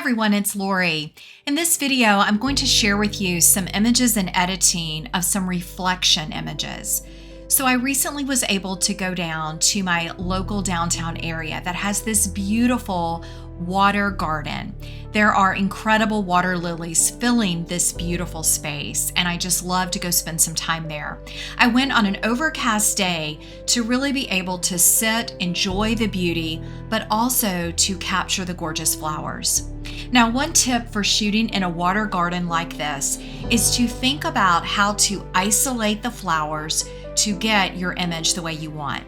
everyone, it's Lori. In this video, I'm going to share with you some images and editing of some reflection images. So I recently was able to go down to my local downtown area that has this beautiful water garden. There are incredible water lilies filling this beautiful space, and I just love to go spend some time there. I went on an overcast day to really be able to sit, enjoy the beauty, but also to capture the gorgeous flowers. Now, one tip for shooting in a water garden like this is to think about how to isolate the flowers to get your image the way you want.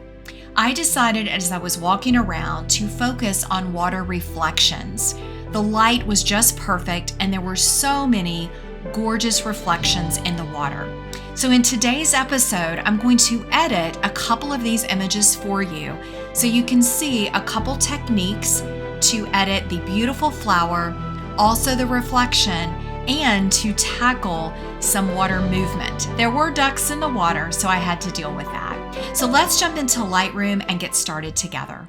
I decided as I was walking around to focus on water reflections. The light was just perfect and there were so many gorgeous reflections in the water. So in today's episode, I'm going to edit a couple of these images for you so you can see a couple techniques to edit the beautiful flower, also the reflection, and to tackle some water movement. There were ducks in the water, so I had to deal with that. So let's jump into Lightroom and get started together.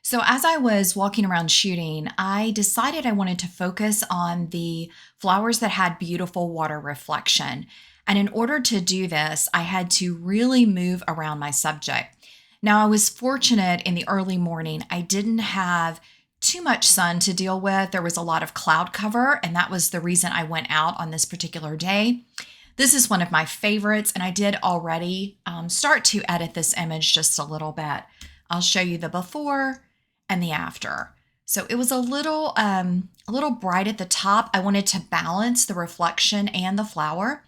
So as I was walking around shooting, I decided I wanted to focus on the flowers that had beautiful water reflection. And in order to do this, I had to really move around my subject. Now, I was fortunate in the early morning. I didn't have too much sun to deal with. There was a lot of cloud cover, and that was the reason I went out on this particular day. This is one of my favorites, and I did already start to edit this image just a little bit. I'll show you the before and the after. So it was a little bright at the top. I wanted to balance the reflection and the flower.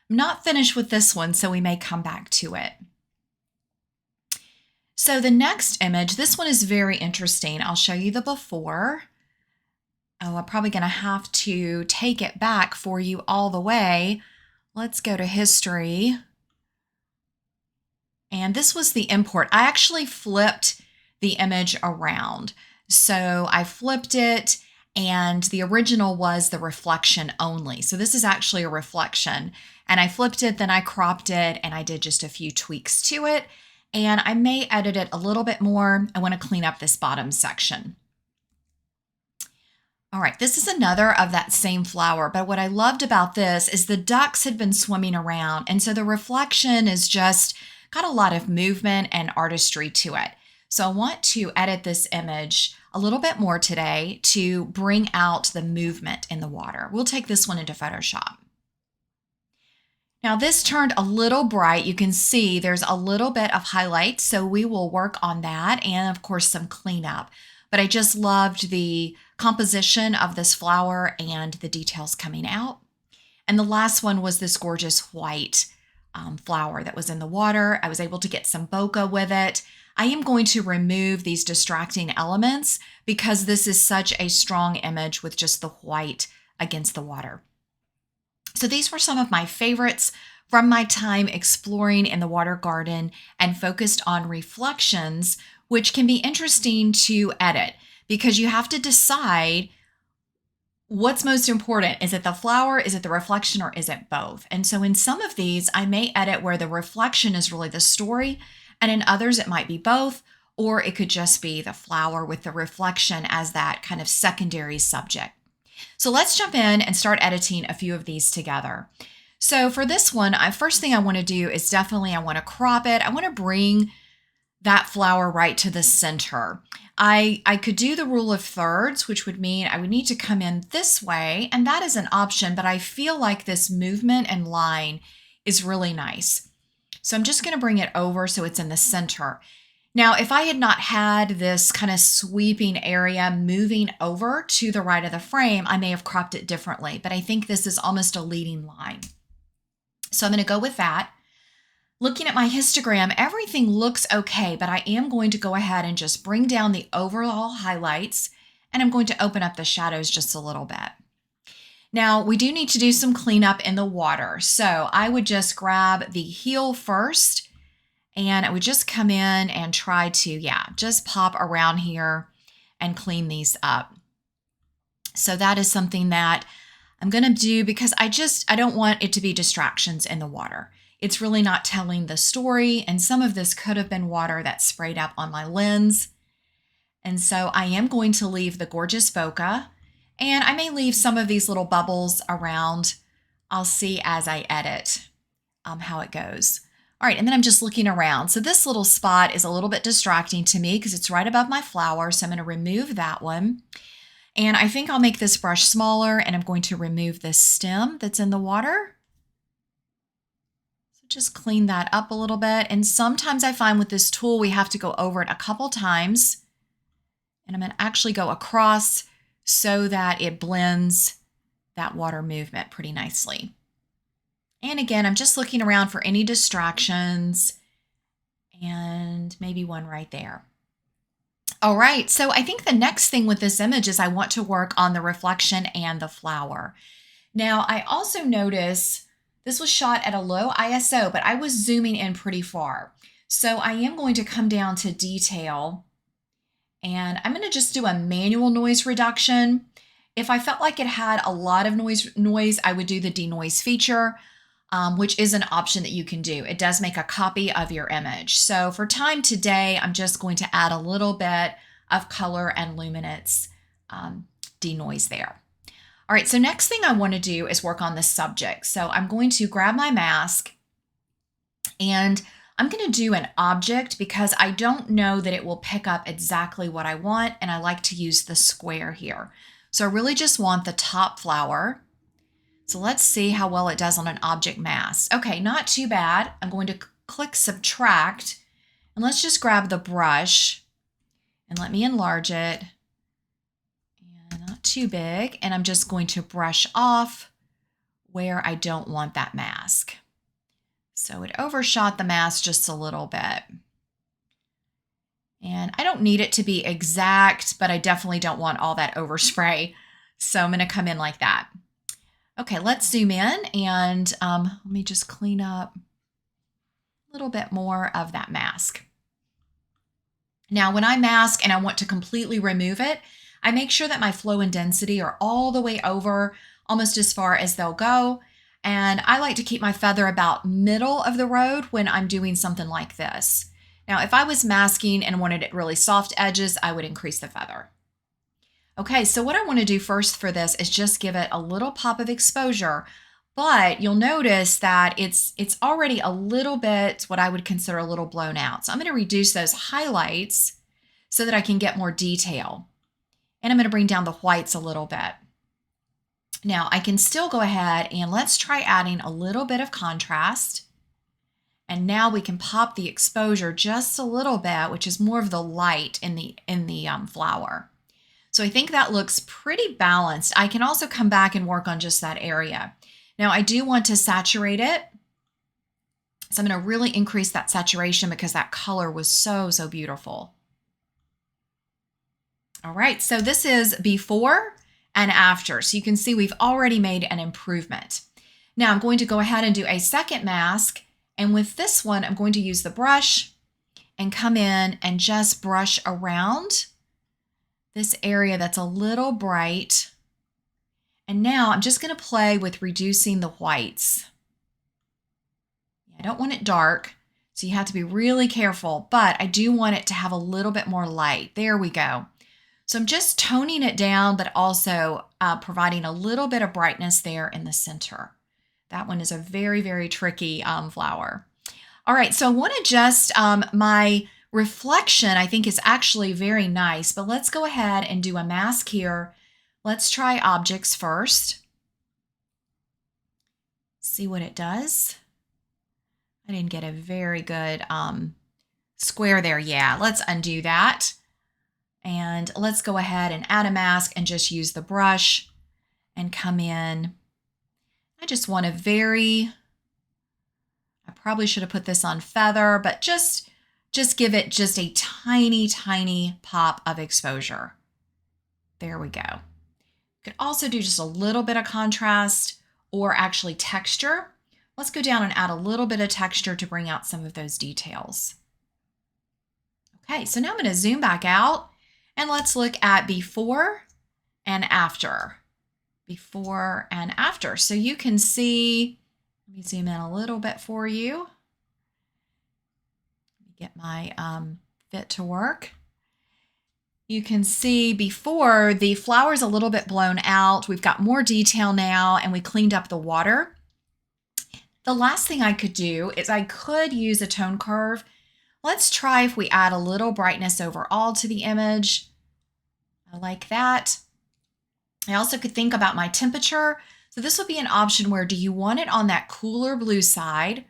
I'm not finished with this one, so we may come back to it. So the next image, this one is very interesting. I'll show you the before. Oh, I'm probably going to have to take it back for you all the way. Let's go to history. And this was the import. I actually flipped the image around. So I flipped it, and the original was the reflection only. So this is actually a reflection. And I flipped it, then I cropped it, and I did just a few tweaks to it. And I may edit it a little bit more. I want to clean up this bottom section. All right, this is another of that same flower, but what I loved about this is the ducks had been swimming around, and so the reflection is just got a lot of movement and artistry to it. So I want to edit this image a little bit more today to bring out the movement in the water. We'll take this one into Photoshop. Now this turned a little bright. You can see there's a little bit of highlights, so we will work on that and of course some cleanup. But I just loved the composition of this flower and the details coming out. And the last one was this gorgeous white flower that was in the water. I was able to get some bokeh with it. I am going to remove these distracting elements because this is such a strong image with just the white against the water. So these were some of my favorites from my time exploring in the water garden and focused on reflections, which can be interesting to edit because you have to decide what's most important. Is it the flower, is it the reflection, or is it both? And so in some of these, I may edit where the reflection is really the story, and in others it might be both, or it could just be the flower with the reflection as that kind of secondary subject. So let's jump in and start editing a few of these together. So for this one, first thing I want to do is definitely I want to crop it. I want to bring that flower right to the center. I could do the rule of thirds, which would mean I would need to come in this way, and that is an option, but I feel like this movement and line is really nice. So I'm just going to bring it over so it's in the center. Now, if I had not had this kind of sweeping area moving over to the right of the frame, I may have cropped it differently, but I think this is almost a leading line. So I'm going to go with that. Looking at my histogram, everything looks okay, but I am going to go ahead and just bring down the overall highlights, and I'm going to open up the shadows just a little bit. Now, we do need to do some cleanup in the water. So I would just grab the heel first, and I would just come in and try to, just pop around here and clean these up. So that is something that I'm going to do because I don't want it to be distractions in the water. It's really not telling the story, and some of this could have been water that sprayed up on my lens. And so I am going to leave the gorgeous bokeh. And I may leave some of these little bubbles around. I'll see as I edit how it goes. All right, and then I'm just looking around. So this little spot is a little bit distracting to me because it's right above my flower. So I'm going to remove that one. And I think I'll make this brush smaller, and I'm going to remove this stem that's in the water. So just clean that up a little bit. And sometimes I find with this tool, we have to go over it a couple times. And I'm going to actually go across so that it blends that water movement pretty nicely. And again, I'm just looking around for any distractions, and maybe one right there. All right, so I think the next thing with this image is I want to work on the reflection and the flower. Now, I also notice this was shot at a low ISO, but I was zooming in pretty far. So I am going to come down to detail, and I'm going to just do a manual noise reduction. If I felt like it had a lot of noise, I would do the denoise feature, which is an option that you can do. It does make a copy of your image. So for time today, I'm just going to add a little bit of color and luminance denoise there. All right, so next thing I want to do is work on the subject. So I'm going to grab my mask, and I'm going to do an object because I don't know that it will pick up exactly what I want, and I like to use the square here. So I really just want the top flower. So let's see how well it does on an object mask. Okay, not too bad. I'm going to click subtract, and let's just grab the brush and let me enlarge it. And not too big. And I'm just going to brush off where I don't want that mask. So it overshot the mask just a little bit. And I don't need it to be exact, but I definitely don't want all that overspray. So I'm going to come in like that. Okay, let's zoom in, and let me just clean up a little bit more of that mask. Now, when I mask and I want to completely remove it, I make sure that my flow and density are all the way over, almost as far as they'll go. And I like to keep my feather about middle of the road when I'm doing something like this. Now, if I was masking and wanted it really soft edges, I would increase the feather. Okay, so what I want to do first for this is just give it a little pop of exposure, but you'll notice that it's already a little bit what I would consider a little blown out. So I'm going to reduce those highlights so that I can get more detail. And I'm going to bring down the whites a little bit. Now I can still go ahead and let's try adding a little bit of contrast. And now we can pop the exposure just a little bit, which is more of the light in the flower. So I think that looks pretty balanced. I can also come back and work on just that area. Now I do want to saturate it. So I'm going to really increase that saturation because that color was so beautiful. All right, so this is before and after. So you can see we've already made an improvement. Now I'm going to go ahead and do a second mask. And with this one, I'm going to use the brush and come in and just brush around this area that's a little bright. And now I'm just going to play with reducing the whites. I don't want it dark, so you have to be really careful, but I do want it to have a little bit more light. There we go. So I'm just toning it down, but also providing a little bit of brightness there in the center. That one is a very tricky flower. All right, so I want to just, my reflection I think is actually very nice, but let's go ahead and do a mask here. Let's try objects first. See what it does. I didn't get a very good square there. Yeah, let's undo that. And let's go ahead and add a mask and just use the brush and come in. I just want a I probably should have put this on feather, but just give it just a tiny pop of exposure. There we go. You could also do just a little bit of contrast or actually texture. Let's go down and add a little bit of texture to bring out some of those details. Okay, so now I'm going to zoom back out and let's look at before and after. Before and after. So you can see, let me zoom in a little bit for you. Let me get my fit to work. You can see before the flower's a little bit blown out. We've got more detail now and we cleaned up the water. The last thing I could do is I could use a tone curve. Let's try if we add a little brightness overall to the image. I like that. I also could think about my temperature. So this would be an option where do you want it on that cooler blue side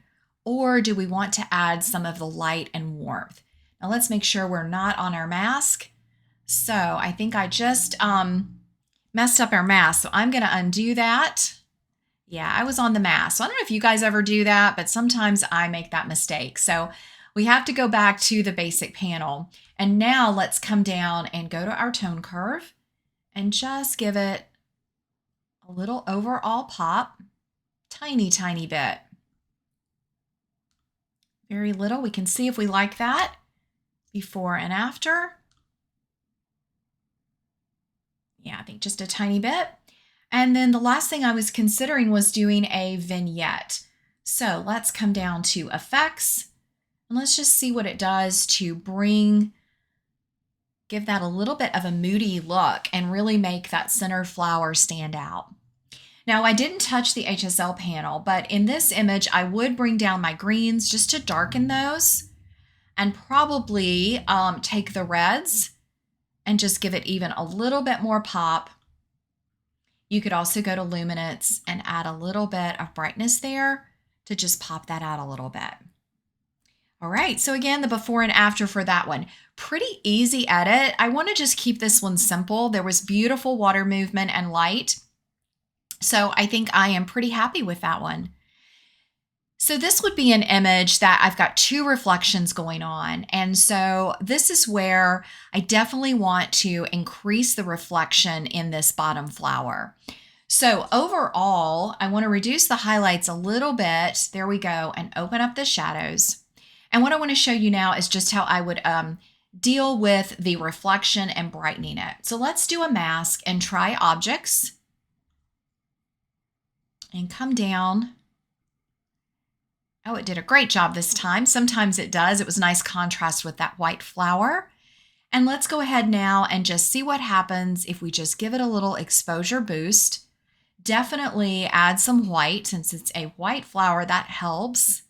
or do we want to add some of the light and warmth? Now let's make sure we're not on our mask. So I think I just messed up our mask. So I'm going to undo that. Yeah, I was on the mask. So I don't know if you guys ever do that, but sometimes I make that mistake. So we have to go back to the basic panel. And now let's come down and go to our tone curve and just give it a little overall pop. Tiny, tiny bit. Very little. We can see if we like that before and after. Yeah, I think just a tiny bit. And then the last thing I was considering was doing a vignette. So let's come down to effects and let's just see what it does to give that a little bit of a moody look and really make that center flower stand out. Now I didn't touch the HSL panel, but in this image, I would bring down my greens just to darken those and probably take the reds and just give it even a little bit more pop. You could also go to luminance and add a little bit of brightness there to just pop that out a little bit. All right, so again, the before and after for that one. Pretty easy edit. I want to just keep this one simple. There was beautiful water movement and light. So I think I am pretty happy with that one. So this would be an image that I've got two reflections going on. And so this is where I definitely want to increase the reflection in this bottom flower. So overall, I want to reduce the highlights a little bit. There we go. And open up the shadows. And what I want to show you now is just how I would deal with the reflection and brightening it. So let's do a mask and try objects. And come down. Oh, it did a great job this time. Sometimes it does. It was a nice contrast with that white flower. And let's go ahead now and just see what happens if we just give it a little exposure boost. Definitely add some white since it's a white flower. That helps.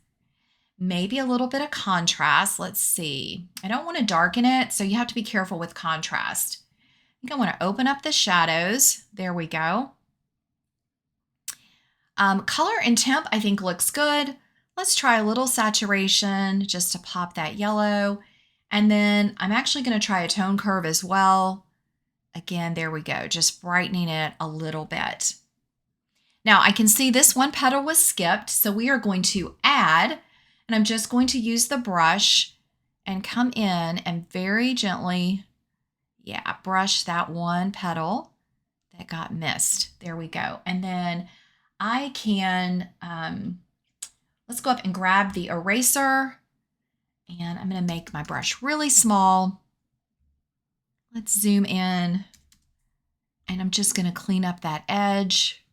Maybe a little bit of contrast. Let's see. I don't want to darken it, so you have to be careful with contrast. I think I want to open up the shadows. There we go. Color and temp I think looks good. Let's try a little saturation just to pop that yellow. And then I'm actually going to try a tone curve as well. Again, there we go, just brightening it a little bit. Now I can see this one petal was skipped, so we are going to add, and I'm just going to use the brush and come in and very gently, brush that one petal that got missed. There we go. And then I can, let's go up and grab the eraser, and I'm going to make my brush really small. Let's zoom in, and I'm just going to clean up that edge.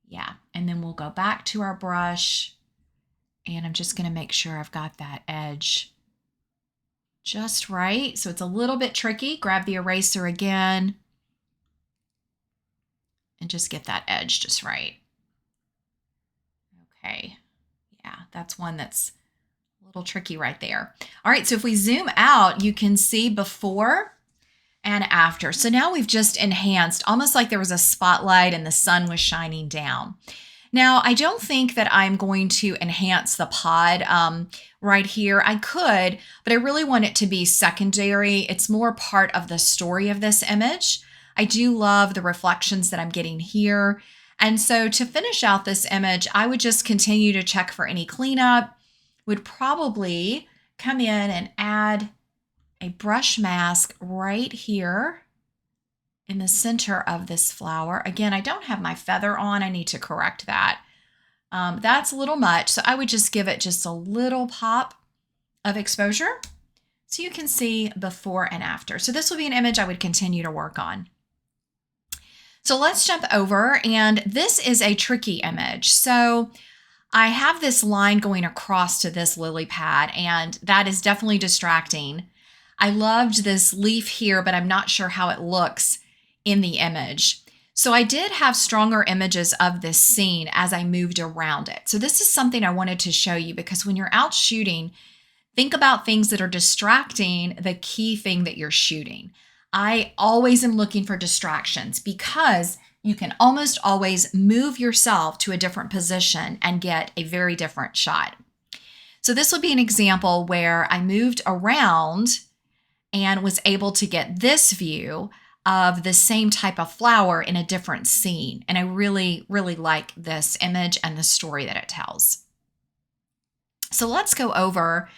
Yeah, and then we'll go back to our brush, and I'm just going to make sure I've got that edge just right. So it's a little bit tricky. Grab the eraser again and just get that edge just right. Okay, yeah, that's one that's a little tricky right there. All right, so if we zoom out, you can see before and after. So now we've just enhanced, almost like there was a spotlight and the sun was shining down. Now, I don't think that I'm going to enhance the pod right here. I could, but I really want it to be secondary. It's more part of the story of this image. I do love the reflections that I'm getting here. And so to finish out this image, I would just continue to check for any cleanup, would probably come in and add a brush mask right here in the center of this flower. Again, I don't have my feather on. I need to correct that. That's a little much. So I would just give it just a little pop of exposure so you can see before and after. So this will be an image I would continue to work on. So let's jump over, and this is a tricky image. So I have this line going across to this lily pad, and that is definitely distracting. I loved this leaf here, but I'm not sure how it looks in the image. So I did have stronger images of this scene as I moved around it. So this is something I wanted to show you because when you're out shooting, think about things that are distracting the key thing that you're shooting. I always am looking for distractions because you can almost always move yourself to a different position and get a very different shot. So this would be an example where I moved around and was able to get this view of the same type of flower in a different scene. And I really, really like this image and the story that it tells. So let's go over,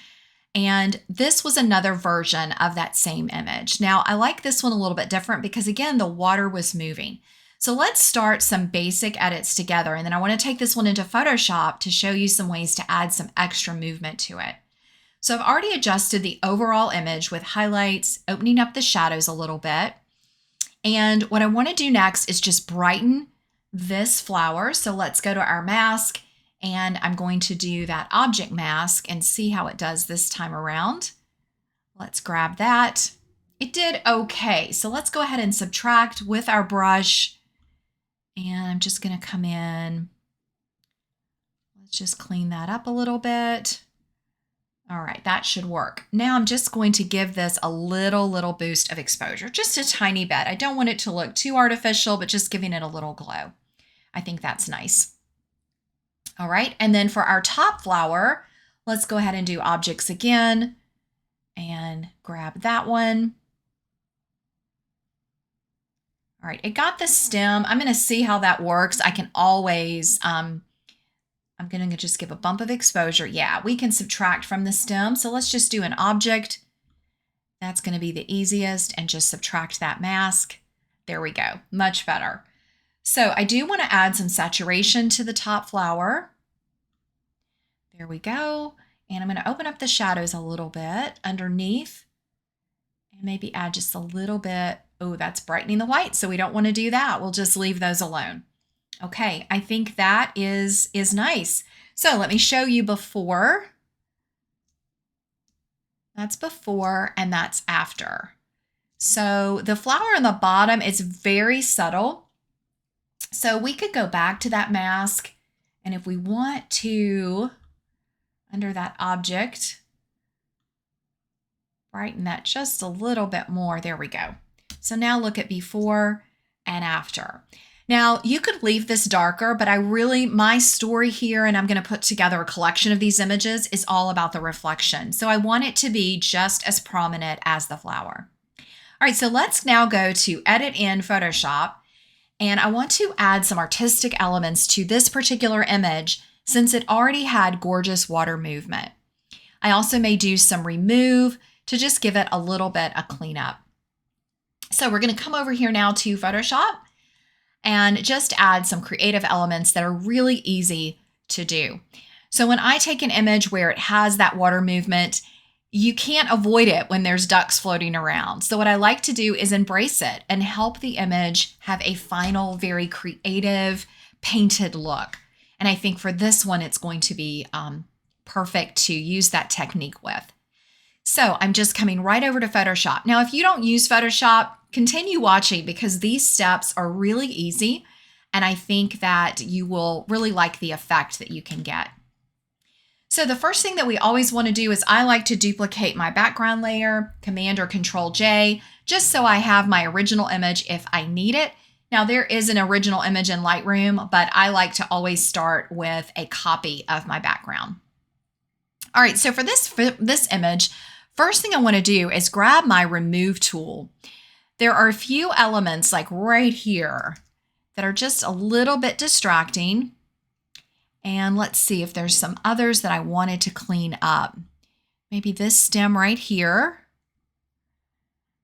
and this was another version of that same image. Now I like this one a little bit different because again, the water was moving. So let's start some basic edits together, and then I want to take this one into Photoshop to show you some ways to add some extra movement to it. So I've already adjusted the overall image with highlights, opening up the shadows a little bit. And what I want to do next is just brighten this flower. So let's go to our mask, and I'm going to do that object mask and see how it does this time around. Let's grab that. It did okay. So let's go ahead and subtract with our brush. And I'm just going to come in. Let's just clean that up a little bit. All right, that should work. Now I'm just going to give this a little boost of exposure, just a tiny bit. I don't want it to look too artificial, but just giving it a little glow. I think that's nice. All right, and then for our top flower, let's go ahead and do objects again and grab that one. All right, it got the stem. I'm going to see how that works. I can always, I'm going to just give a bump of exposure. Yeah, we can subtract from the stem. So let's just do an object. That's going to be the easiest, and just subtract that mask. There we go, much better. So I do want to add some saturation to the top flower. There we go. And I'm going to open up the shadows a little bit underneath and maybe add just a little bit. Oh, that's brightening the white, so we don't want to do that. We'll just leave those alone. Okay, I think that is nice. So let me show you before. That's before and that's after. So the flower on the bottom is very subtle. So we could go back to that mask, and if we want to, under that object, brighten that just a little bit more. There we go. So now look at before and after. Now you could leave this darker, but my story here, and I'm going to put together a collection of these images, is all about the reflection. So I want it to be just as prominent as the flower. All right, so let's now go to Edit in Photoshop, and I want to add some artistic elements to this particular image since it already had gorgeous water movement. I also may do some remove to just give it a little bit of cleanup. So we're going to come over here now to Photoshop and just add some creative elements that are really easy to do. So when I take an image where it has that water movement, you can't avoid it when there's ducks floating around. So what I like to do is embrace it and help the image have a final, very creative, painted look. And I think for this one, it's going to be perfect to use that technique with. So I'm just coming right over to Photoshop. Now, if you don't use Photoshop, continue watching because these steps are really easy. And I think that you will really like the effect that you can get. So the first thing that we always want to do is I like to duplicate my background layer, Command or Control J, just so I have my original image if I need it. Now there is an original image in Lightroom, but I like to always start with a copy of my background. All right, so for this image, first thing I want to do is grab my remove tool. There are a few elements like right here that are just a little bit distracting. And let's see if there's some others that I wanted to clean up. Maybe this stem right here.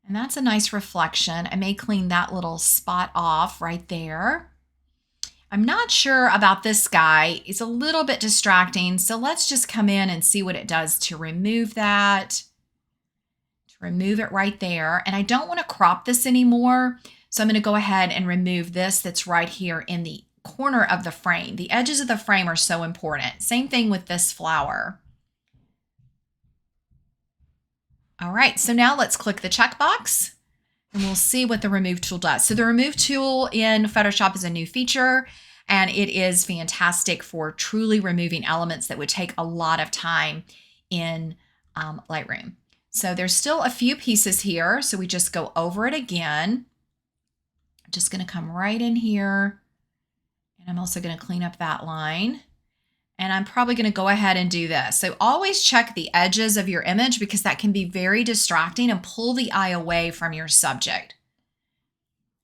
And that's a nice reflection. I may clean that little spot off right there. I'm not sure about this guy. It's a little bit distracting. So let's just come in and see what it does to remove that. To remove it right there. And I don't want to crop this anymore. So I'm going to go ahead and remove this that's right here in the corner of the frame. The edges of the frame are so important. Same thing with this flower. All right, so now let's click the checkbox and we'll see what the remove tool does. So the remove tool in Photoshop is a new feature, and it is fantastic for truly removing elements that would take a lot of time in Lightroom. So there's still a few pieces here, so we just go over it again. I'm just going to come right in here, and I'm also going to clean up that line. And I'm probably going to go ahead and do this. So always check the edges of your image because that can be very distracting and pull the eye away from your subject.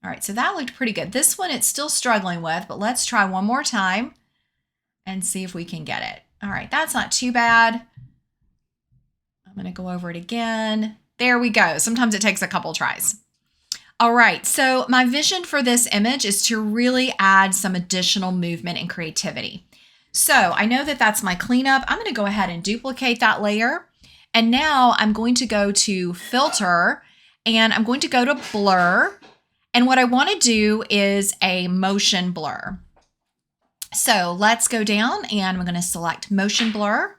All right, so that looked pretty good. This one it's still struggling with, but let's try one more time and see if we can get it. All right, that's not too bad. I'm going to go over it again. There we go. Sometimes it takes a couple tries. All right, so my vision for this image is to really add some additional movement and creativity. So I know that that's my cleanup. I'm going to go ahead and duplicate that layer. And now I'm going to go to Filter, and I'm going to go to Blur. And what I want to do is a motion blur. So let's go down, and I'm going to select Motion Blur.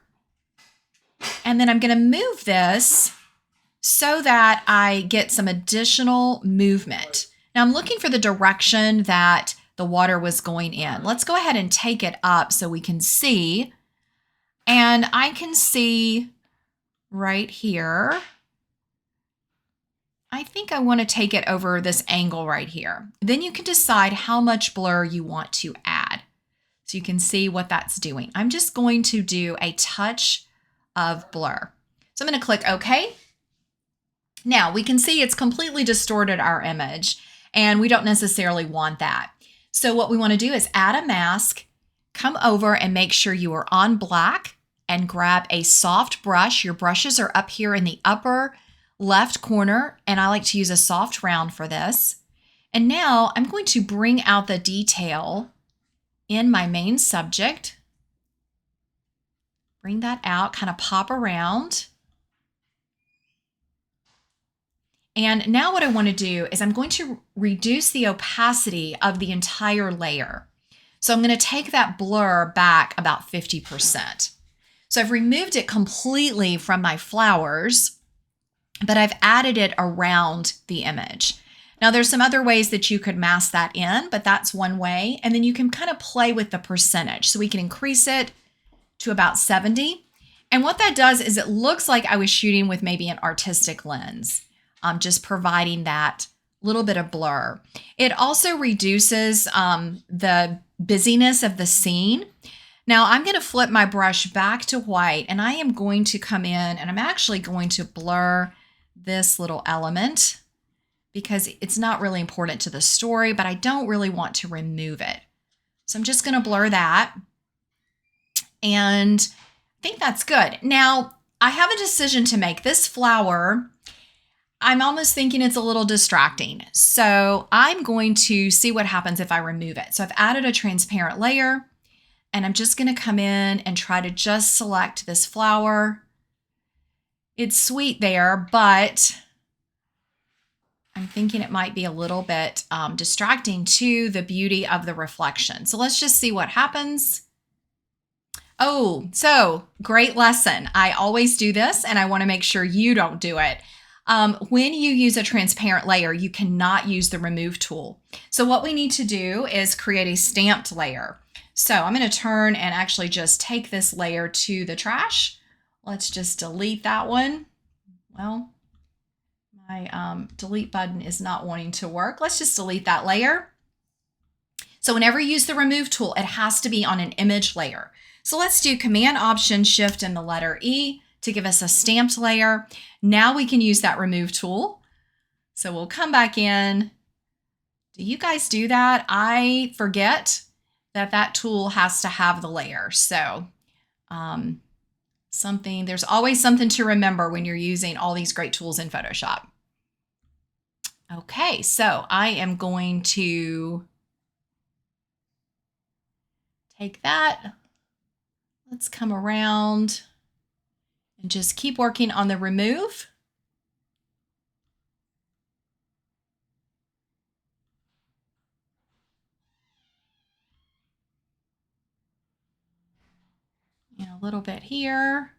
And then I'm going to move this so that I get some additional movement. Now I'm looking for the direction that the water was going in. Let's go ahead and take it up so we can see. And I can see right here. I think I want to take it over this angle right here. Then you can decide how much blur you want to add. So you can see what that's doing. I'm just going to do a touch of blur. So I'm going to click OK. Now we can see it's completely distorted our image, and we don't necessarily want that. So what we want to do is add a mask, come over and make sure you are on black, and grab a soft brush. Your brushes are up here in the upper left corner, and I like to use a soft round for this. And now I'm going to bring out the detail in my main subject. Bring that out, kind of pop around. And now what I want to do is I'm going to reduce the opacity of the entire layer. So I'm going to take that blur back about 50%. So I've removed it completely from my flowers, but I've added it around the image. Now there's some other ways that you could mask that in, but that's one way. And then you can kind of play with the percentage. So we can increase it to about 70. And what that does is it looks like I was shooting with maybe an artistic lens. Just providing that little bit of blur. It also reduces the busyness of the scene. Now I'm going to flip my brush back to white, and I am going to come in and I'm actually going to blur this little element because it's not really important to the story, but I don't really want to remove it. So I'm just going to blur that, and I think that's good. Now I have a decision to make. This flower, I'm almost thinking it's a little distracting. So I'm going to see what happens if I remove it. So I've added a transparent layer, and I'm just going to come in and try to just select this flower. It's sweet there, but I'm thinking it might be a little bit distracting to the beauty of the reflection. So let's just see what happens. Oh, so great lesson. I always do this, and I want to make sure you don't do it. When you use a transparent layer, you cannot use the remove tool. So what we need to do is create a stamped layer. So I'm going to turn and actually just take this layer to the trash. Let's just delete that one. Well, my delete button is not wanting to work. Let's just delete that layer. So whenever you use the remove tool, it has to be on an image layer. So let's do Command Option Shift and the letter E to give us a stamped layer. Now we can use that remove tool. So we'll come back in. Do you guys do that? I forget that that tool has to have the layer. So there's always something to remember when you're using all these great tools in Photoshop. Okay, so I am going to take that. Let's come around and just keep working on the remove. And a little bit here.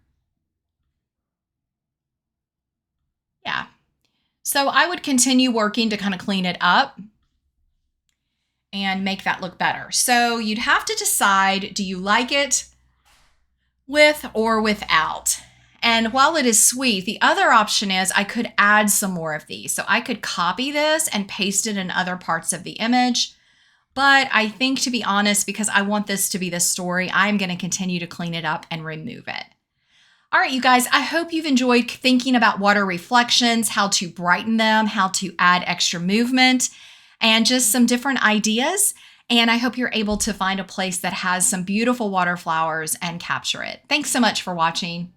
Yeah. So I would continue working to kind of clean it up and make that look better. So you'd have to decide, do you like it with or without? And while it is sweet, the other option is I could add some more of these. So I could copy this and paste it in other parts of the image. But I think, to be honest, because I want this to be the story, I'm going to continue to clean it up and remove it. All right, you guys, I hope you've enjoyed thinking about water reflections, how to brighten them, how to add extra movement, and just some different ideas. And I hope you're able to find a place that has some beautiful water flowers and capture it. Thanks so much for watching.